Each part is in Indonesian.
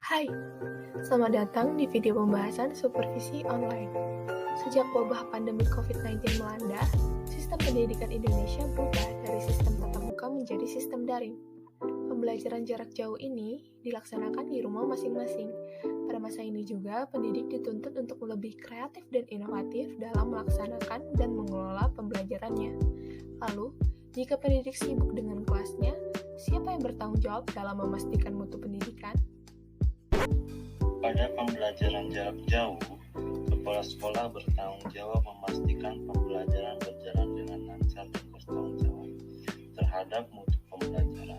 Hai, selamat datang di video pembahasan supervisi online. Sejak wabah pandemi COVID-19 melanda, sistem pendidikan Indonesia berubah dari sistem tatap muka menjadi sistem daring. Pembelajaran jarak jauh ini dilaksanakan di rumah masing-masing. Pada masa ini juga, pendidik dituntut untuk lebih kreatif dan inovatif dalam melaksanakan dan mengelola pembelajarannya. Lalu, jika pendidik sibuk dengan kelasnya, siapa yang bertanggung jawab dalam memastikan mutu pendidikan? Pada pembelajaran jarak jauh, kepala sekolah bertanggung jawab memastikan pembelajaran berjalan dengan lancar dan bertanggung jawab terhadap mutu pembelajaran.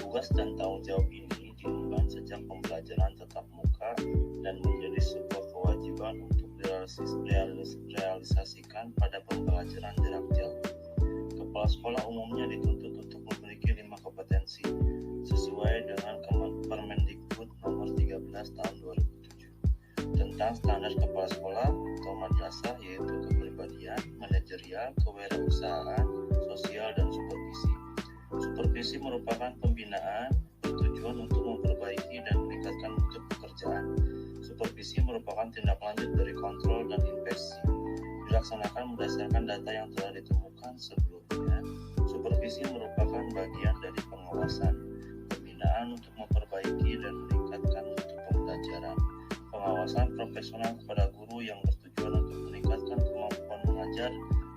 Tugas dan tanggung jawab ini diemban sejak pembelajaran tatap muka dan menjadi sebuah kewajiban untuk direalisasikan pada pembelajaran jarak jauh. Kepala sekolah umumnya dituntut untuk memiliki 5 kompetensi sesuai dengan Permendikbud nomor 13 tahun 2007 tentang standar kepala sekolah atau madrasah, yaitu kepribadian, manajerial, kewirausahaan, sosial, dan supervisi. Supervisi merupakan pembinaan bertujuan untuk memperbaiki dan meningkatkan mutu pekerjaan. Supervisi merupakan tindak lanjut dari kontrol dan inspeksi, dilaksanakan berdasarkan data yang telah ditemukan sebelumnya. Supervisi merupakan bagian dari pengawasan, pembinaan untuk memperbaiki dan meningkatkan mutu pembelajaran. Pengawasan profesional kepada guru yang bertujuan untuk meningkatkan kemampuan mengajar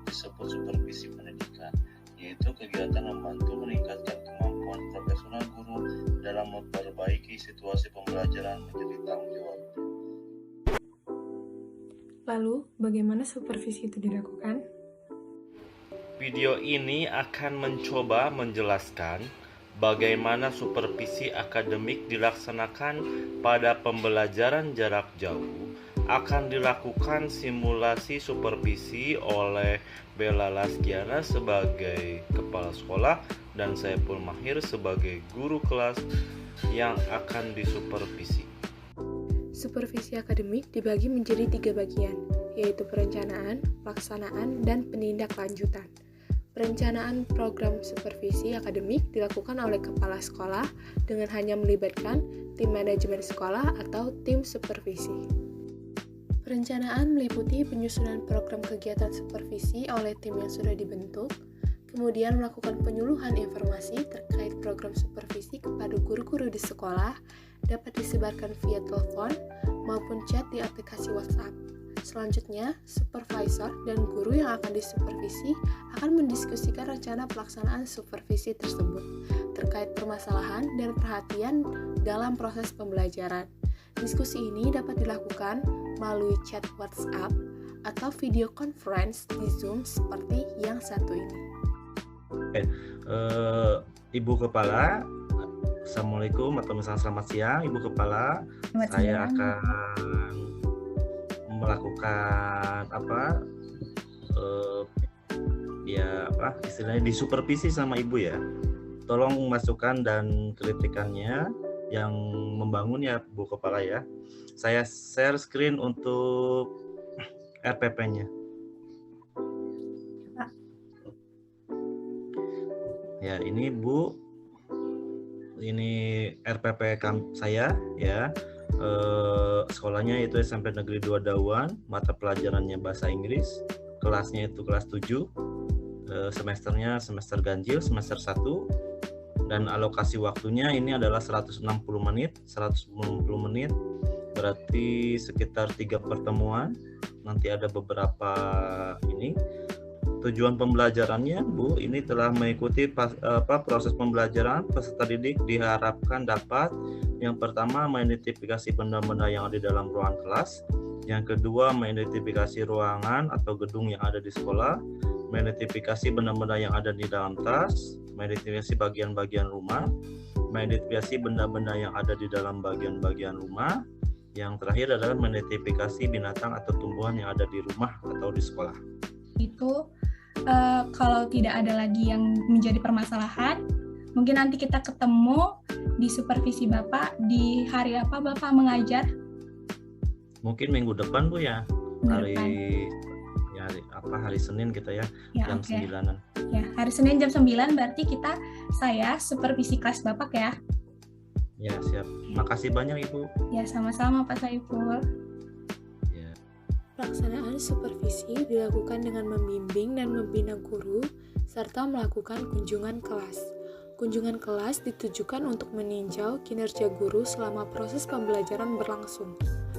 disebut supervisi pendidikan, yaitu kegiatan membantu meningkatkan kemampuan profesional guru dalam memperbaiki situasi pembelajaran menjadi tanggung jawab. Lalu, bagaimana supervisi itu dilakukan? Video ini akan mencoba menjelaskan bagaimana supervisi akademik dilaksanakan pada pembelajaran jarak jauh. Akan dilakukan simulasi supervisi oleh Bella Lasgiana sebagai kepala sekolah dan Saiful Mahir sebagai guru kelas yang akan disupervisi. Supervisi akademik dibagi menjadi 3 bagian, yaitu perencanaan, pelaksanaan, dan penindaklanjutan. Perencanaan program supervisi akademik dilakukan oleh kepala sekolah dengan hanya melibatkan tim manajemen sekolah atau tim supervisi. Perencanaan meliputi penyusunan program kegiatan supervisi oleh tim yang sudah dibentuk, kemudian melakukan penyuluhan informasi terkait program supervisi kepada guru-guru di sekolah, dapat disebarkan via telepon maupun chat di aplikasi WhatsApp. Selanjutnya, supervisor dan guru yang akan disupervisi akan mendiskusikan rencana pelaksanaan supervisi tersebut terkait permasalahan dan perhatian dalam proses pembelajaran. Diskusi ini dapat dilakukan melalui chat WhatsApp atau video conference di Zoom seperti yang satu ini. Ibu Kepala, Assalamualaikum atau misalnya selamat siang Ibu Kepala. Saya akan melakukan istilahnya disupervisi sama Ibu ya. Tolong masukkan dan kritikannya yang membangun ya Bu Kepala ya. Saya share screen untuk RPP-nya. Ya, ini Bu, ini RPP saya ya. Sekolahnya itu SMP Negeri 2 Dauan, mata pelajarannya bahasa Inggris, kelasnya itu kelas 7, semesternya semester ganjil, semester 1, dan alokasi waktunya ini adalah 160 menit, berarti sekitar 3 pertemuan, nanti ada beberapa ini. Tujuan pembelajarannya, Bu, ini telah mengikuti proses pembelajaran peserta didik diharapkan dapat yang pertama mengidentifikasi benda-benda yang ada di dalam ruangan kelas, yang kedua mengidentifikasi ruangan atau gedung yang ada di sekolah, mengidentifikasi benda-benda yang ada di dalam tas, mengidentifikasi bagian-bagian rumah, mengidentifikasi benda-benda yang ada di dalam bagian-bagian rumah, yang terakhir adalah mengidentifikasi binatang atau tumbuhan yang ada di rumah atau di sekolah. Itu kalau tidak ada lagi yang menjadi permasalahan, mungkin nanti kita ketemu di supervisi Bapak di hari apa Bapak mengajar? Mungkin minggu depan Bu ya, hari Senin kita ya, jam 9-an. Ya, hari Senin jam 9 berarti saya supervisi kelas Bapak ya. Ya, siap. Makasih banyak Ibu. Ya, sama-sama Pak Saiful. Ya. Pelaksanaan supervisi dilakukan dengan membimbing dan membina guru, serta melakukan kunjungan kelas. Kunjungan kelas ditujukan untuk meninjau kinerja guru selama proses pembelajaran berlangsung,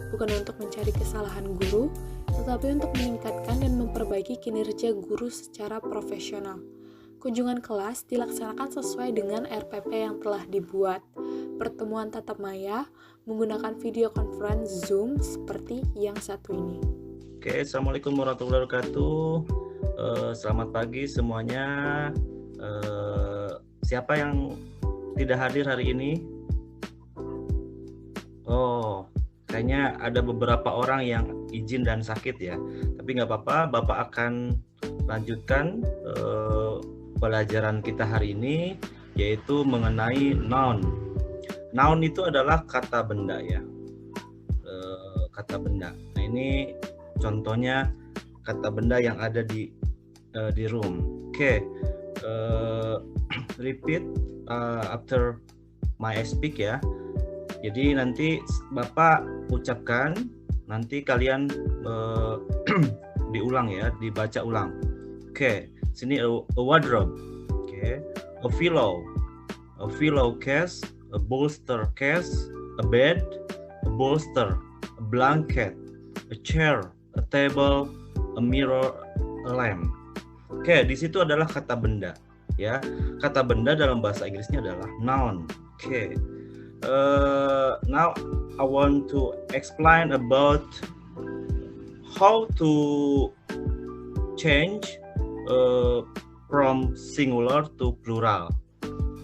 bukan untuk mencari kesalahan guru, tetapi untuk meningkatkan dan memperbaiki kinerja guru secara profesional. Kunjungan kelas dilaksanakan sesuai dengan RPP yang telah dibuat. Pertemuan tatap maya menggunakan video conference Zoom seperti yang satu ini. Oke, Assalamualaikum warahmatullahi wabarakatuh. Selamat pagi semuanya. Siapa yang tidak hadir hari ini? Oh, kayaknya ada beberapa orang yang izin dan sakit ya. Tapi nggak apa-apa, Bapak akan lanjutkan pelajaran kita hari ini, yaitu mengenai noun. Noun itu adalah kata benda ya. Kata benda. Nah ini contohnya kata benda yang ada di room. Oke. Repeat after my speak ya. Jadi nanti Bapak ucapkan, nanti kalian diulang ya, dibaca ulang. Oke, sini a wardrobe. Oke, a pillow case, a bolster case, a bed, a bolster, a blanket, a chair, a table, a mirror, a lamp. Oke, di situ adalah kata benda. Ya, kata benda dalam bahasa Inggrisnya adalah noun. Oke. Now I want to explain about how to change from singular to plural.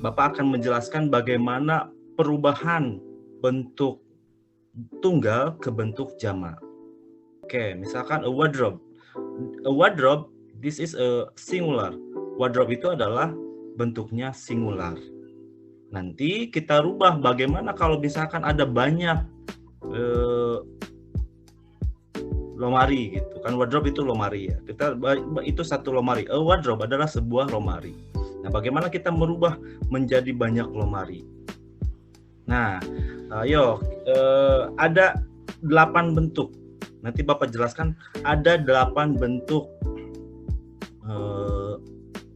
Bapak akan menjelaskan bagaimana perubahan bentuk tunggal ke bentuk jamak. Oke, misalkan a wardrobe. A wardrobe, this is a singular. Wardrobe itu adalah bentuknya singular. Nanti kita rubah bagaimana kalau misalkan ada banyak lemari gitu kan. Wardrobe itu lemari ya. Itu satu lemari. A wardrobe adalah sebuah lemari. Nah, bagaimana kita merubah menjadi banyak lemari? Nah, ayo ada 8 bentuk. Nanti Bapak jelaskan ada 8 bentuk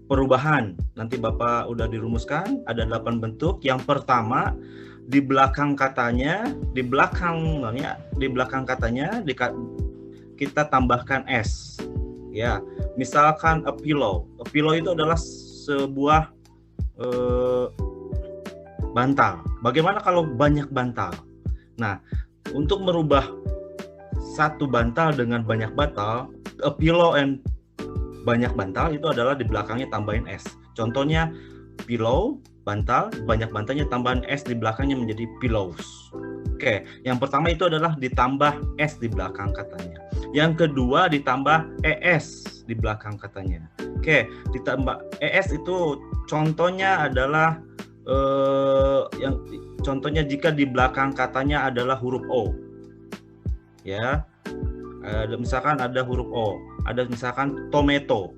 perubahan. Nanti Bapak udah dirumuskan ada 8 bentuk. Yang pertama, di belakang katanya kita tambahkan s. Ya, misalkan a pillow. A pillow itu adalah sebuah bantal. Bagaimana kalau banyak bantal? Nah, untuk merubah satu bantal dengan banyak bantal, a pillow and banyak bantal itu adalah di belakangnya tambahin s. Contohnya pillow, bantal, banyak bantalnya tambahan s di belakangnya menjadi pillows. Oke, yang pertama itu adalah ditambah s di belakang katanya. Yang kedua ditambah es di belakang katanya. Oke, ditambah es itu contohnya adalah contohnya jika di belakang katanya adalah huruf o. Ya. Misalkan ada huruf O, ada misalkan tomato.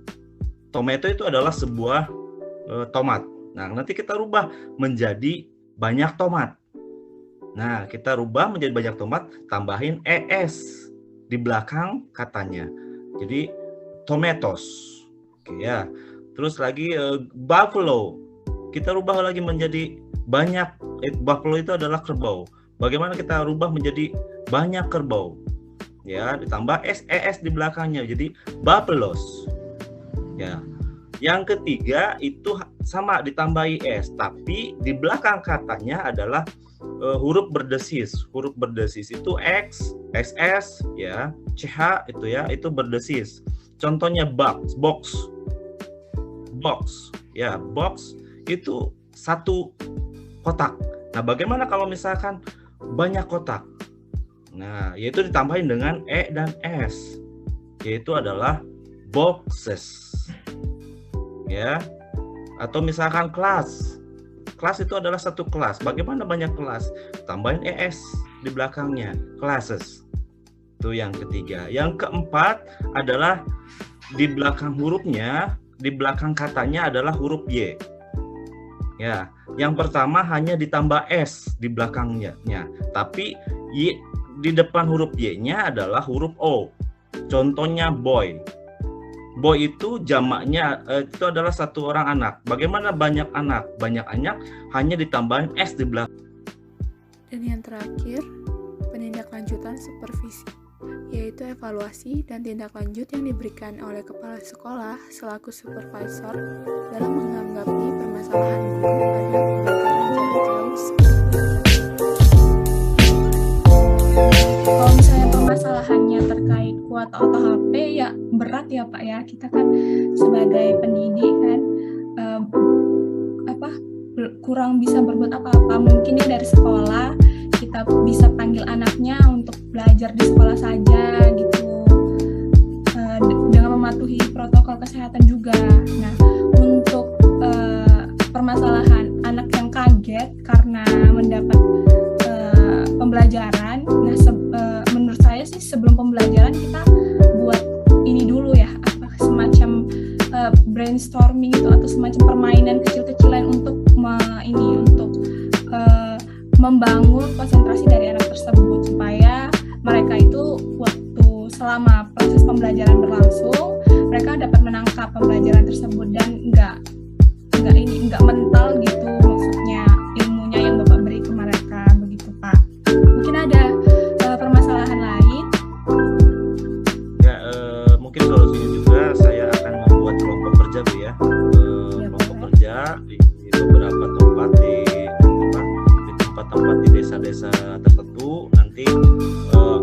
Tomato itu adalah sebuah tomat. Nah, nanti kita rubah menjadi banyak tomat. Nah, kita rubah menjadi banyak tomat, tambahin es di belakang katanya. Jadi tomatoes. Oke ya. Terus lagi buffalo. Kita rubah lagi menjadi banyak. Buffalo itu adalah kerbau. Bagaimana kita rubah menjadi banyak kerbau? Ya, ditambah es di belakangnya jadi buffaloes. Ya. Yang ketiga itu sama ditambahi s, tapi di belakang katanya adalah huruf berdesis. Huruf berdesis itu x, ss ya, ch itu ya, itu berdesis. Contohnya box. Ya, box itu satu kotak. Nah, bagaimana kalau misalkan banyak kotak? Nah, yaitu ditambahin dengan e dan s, yaitu adalah boxes. Ya. Atau misalkan kelas. Kelas itu adalah satu kelas. Bagaimana banyak kelas? Tambahin es di belakangnya, classes. Itu yang ketiga. Yang keempat adalah di belakang hurufnya, di belakang katanya adalah huruf y. Ya, yang pertama hanya ditambah S di belakangnya, tapi di depan huruf Y-nya adalah huruf O. Contohnya boy. Boy itu jamaknya itu adalah satu orang anak. Bagaimana banyak anak? Banyak anak hanya ditambahin S di belakang. Dan yang terakhir, penindaklanjutan supervisi, yaitu evaluasi dan tindak lanjut yang diberikan oleh kepala sekolah selaku supervisor dalam menanggapi permasalahan guru pada pembelajaran jarak jauh Kalau misalnya permasalahannya terkait kuota atau HP, ya berat ya Pak ya. Kita kan sebagai pendidik kan kurang bisa berbuat apa-apa. Mungkin ya dari sekolah kita bisa panggil anaknya untuk belajar di sekolah saja gitu, dengan mematuhi protokol kesehatan juga. Nah, untuk permasalahan anak yang kaget karena mendapat pembelajaran, nah menurut saya sih sebelum pembelajaran kita buat ini dulu ya, semacam brainstorming itu atau semacam permainan kecil-kecilan untuk membangun konsentrasi dari anak tersebut supaya mereka itu waktu selama proses pembelajaran berlangsung mereka dapat menangkap pembelajaran tersebut dan nggak mental gitu, maksudnya ilmunya yang Bapak beri ke mereka, begitu Pak. Mungkin ada permasalahan lain? Ya, mungkin solusinya juga saya akan membuat kelompok kerja Bu ya. Kelompok kerja di beberapa tempat di tempat-tempat di desa-desa tertentu. Nanti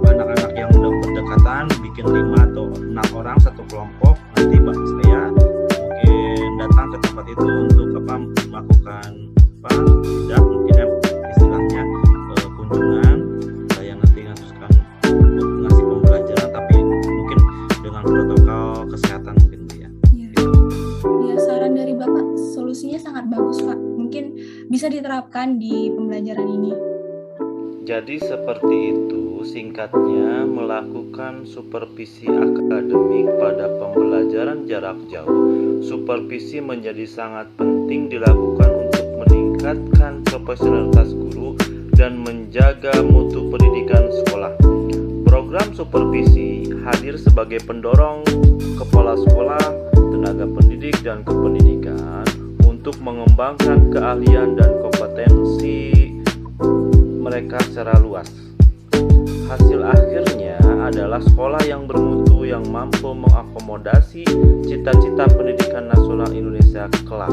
anak-anak yang udah berdekatan bikin 5 atau 6 orang satu kelompok. Nanti saya mungkin datang ke tempat itu untuk melakukan tidak mungkin ya istilahnya kunjungan. Saya nanti ngatuskan untuk ngasih pembelajaran tapi mungkin dengan protokol kesehatan mungkin ya. Ya, saran dari Bapak solusinya sangat bagus Pak. Mungkin bisa diterapkan di pembelajaran ini. Jadi seperti itu singkatnya melakukan supervisi akademik pada pembelajaran jarak jauh. Supervisi menjadi sangat penting dilakukan untuk meningkatkan profesionalitas guru dan menjaga mutu pendidikan sekolah. Program supervisi hadir sebagai pendorong kepala sekolah, tenaga pendidik dan kependidikan untuk mengembangkan keahlian dan kompetensi mereka secara luas. Hasil akhirnya adalah sekolah yang bermutu yang mampu mengakomodasi cita-cita pendidikan nasional Indonesia kelak.